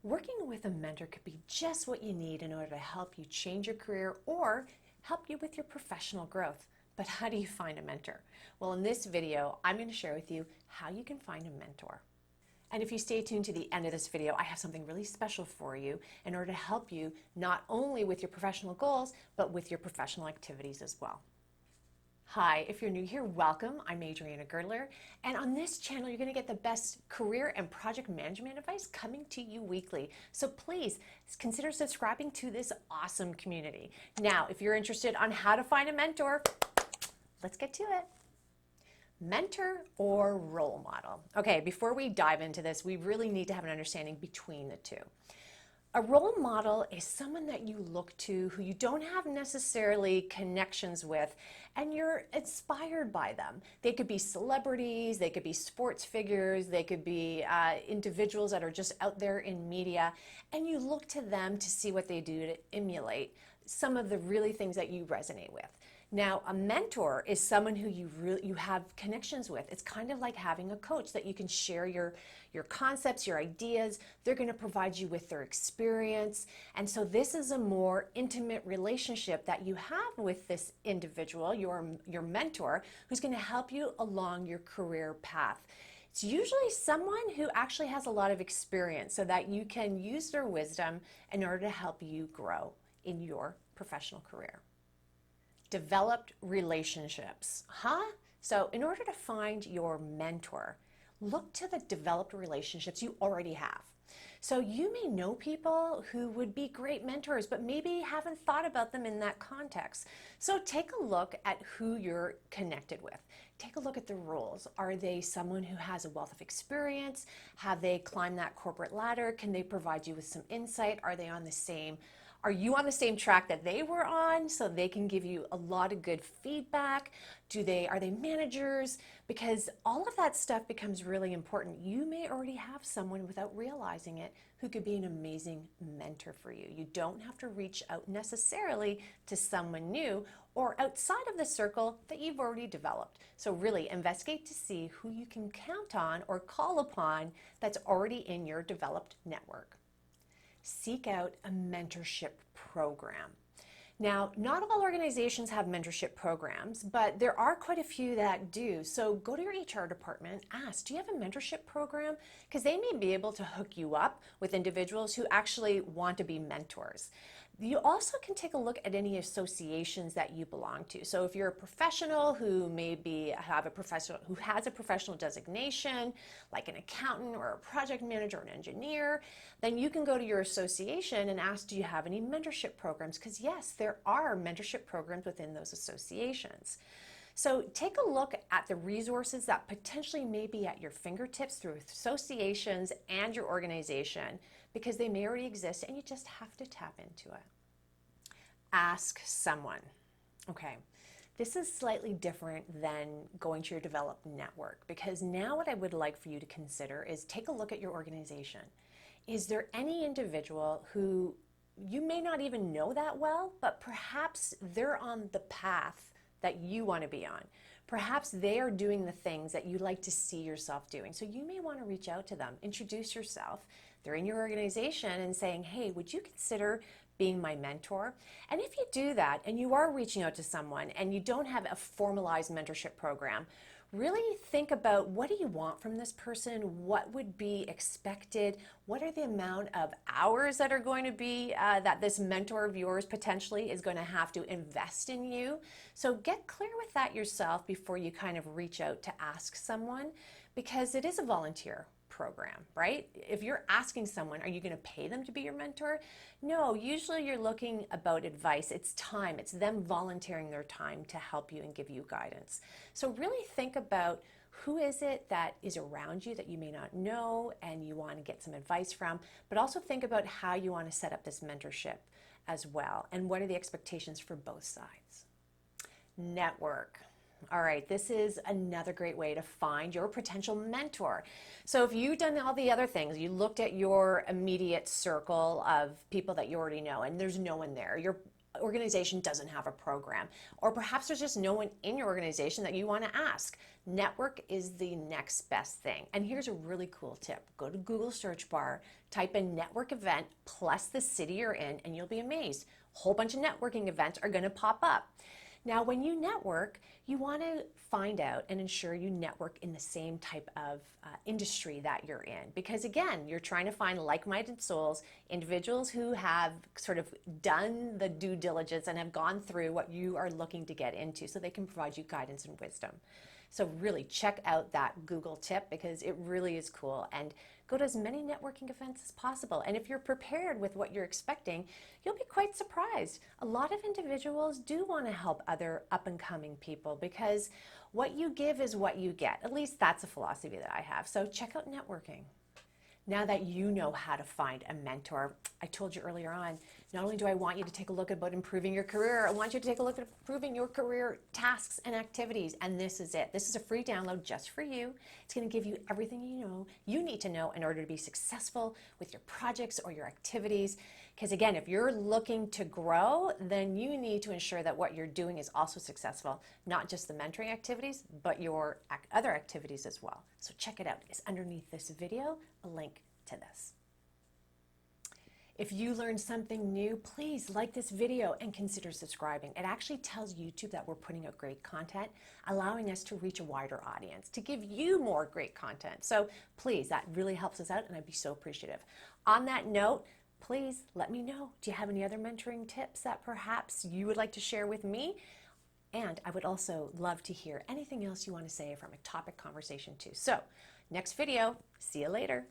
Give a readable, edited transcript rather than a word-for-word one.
Working with a mentor could be just what you need in order to help you change your career or help you with your professional growth. But how do you find a mentor? Well, in this video, I'm going to share with you how you can find a mentor. And if you stay tuned to the end of this video, I have something really special for you in order to help you not only with your professional goals, but with your professional activities as well. Hi, if you're new here, welcome. I'm Adriana Girdler, and on this channel, you're going to get the best career and project management advice coming to you weekly. So please consider subscribing to this awesome community. Now, if you're interested on how to find a mentor, let's get to it. Mentor or role model? Okay, before we dive into this, we really need to have an understanding between the two. A role model is someone that you look to who you don't have necessarily connections with and you're inspired by them. They could be celebrities, they could be sports figures, they could be individuals that are just out there in media, and you look to them to see what they do to emulate some of the really things that you resonate with. Now, a mentor is someone who you have connections with. It's kind of like having a coach that you can share your concepts, your ideas. They're going to provide you with their experience. And so this is a more intimate relationship that you have with this individual, your mentor, who's going to help you along your career path. It's usually someone who actually has a lot of experience so that you can use their wisdom in order to help you grow in your professional career. Developed relationships, So in order to find your mentor, look to the developed relationships you already have. So you may know people who would be great mentors, but maybe haven't thought about them in that context. So take a look at who you're connected with. Take a look at the roles. Are they someone who has a wealth of experience? Have they climbed that corporate ladder? Can they provide you with some insight? Are you on the same track that they were on so they can give you a lot of good feedback? Are they managers? Because all of that stuff becomes really important. You may already have someone without realizing it who could be an amazing mentor for you. You don't have to reach out necessarily to someone new or outside of the circle that you've already developed. So really investigate to see who you can count on or call upon that's already in your developed network. Seek out a mentorship program. Now, not all organizations have mentorship programs, but there are quite a few that do. So go to your HR department, ask, do you have a mentorship program? Because they may be able to hook you up with individuals who actually want to be mentors. You also can take a look at any associations that you belong to. So if you're a professional who has a professional designation, like an accountant or a project manager or an engineer, then you can go to your association and ask, do you have any mentorship programs? Because yes, there are mentorship programs within those associations. So take a look at the resources that potentially may be at your fingertips through associations and your organization, because they may already exist and you just have to tap into it. Ask someone. Okay, this is slightly different than going to your developed network, because now what I would like for you to consider is take a look at your organization. Is there any individual who you may not even know that well, but perhaps they're on the path that you want to be on? Perhaps they are doing the things that you like to see yourself doing. So you may want to reach out to them, introduce yourself. They're in your organization and saying, hey, would you consider being my mentor? And if you do that and you are reaching out to someone and you don't have a formalized mentorship program, really think about, what do you want from this person? What would be expected? What are the amount of hours that are going to be that this mentor of yours potentially is going to have to invest in you? So get clear with that yourself before you kind of reach out to ask someone, because it is a volunteer program, right? If you're asking someone, are you going to pay them to be your mentor? No, usually you're looking about advice. It's time. It's them volunteering their time to help you and give you guidance. So really think about, who is it that is around you that you may not know and you want to get some advice from, but also think about how you want to set up this mentorship as well, and what are the expectations for both sides. Network. All right, this is another great way to find your potential mentor. So if you've done all the other things, you looked at your immediate circle of people that you already know and there's no one there, you're organization doesn't have a program, or perhaps there's just no one in your organization that you want to ask. Network is the next best thing. And here's a really cool tip. Go to Google search bar, type in network event plus the city you're in, and you'll be amazed. A whole bunch of networking events are going to pop up. Now, when you network, you want to find out and ensure you network in the same type of industry that you're in. Because again, you're trying to find like-minded souls, individuals who have sort of done the due diligence and have gone through what you are looking to get into so they can provide you guidance and wisdom. So really check out that Google tip because it really is cool, and go to as many networking events as possible. And if you're prepared with what you're expecting, you'll be quite surprised. A lot of individuals do want to help other up-and-coming people because what you give is what you get. At least that's a philosophy that I have. So check out networking. Now that you know how to find a mentor, I told you earlier on, not only do I want you to take a look about improving your career, I want you to take a look at improving your career tasks and activities. And this is it. This is a free download just for you. It's going to give you everything you need to know in order to be successful with your projects or your activities. Because again, if you're looking to grow, then you need to ensure that what you're doing is also successful, not just the mentoring activities, but your other activities as well. So check it out. It's underneath this video, a link to this. If you learned something new, please like this video and consider subscribing. It actually tells YouTube that we're putting out great content, allowing us to reach a wider audience, to give you more great content. So please, that really helps us out, and I'd be so appreciative. On that note, please let me know. Do you have any other mentoring tips that perhaps you would like to share with me? And I would also love to hear anything else you want to say from a topic conversation too. So next video, see you later.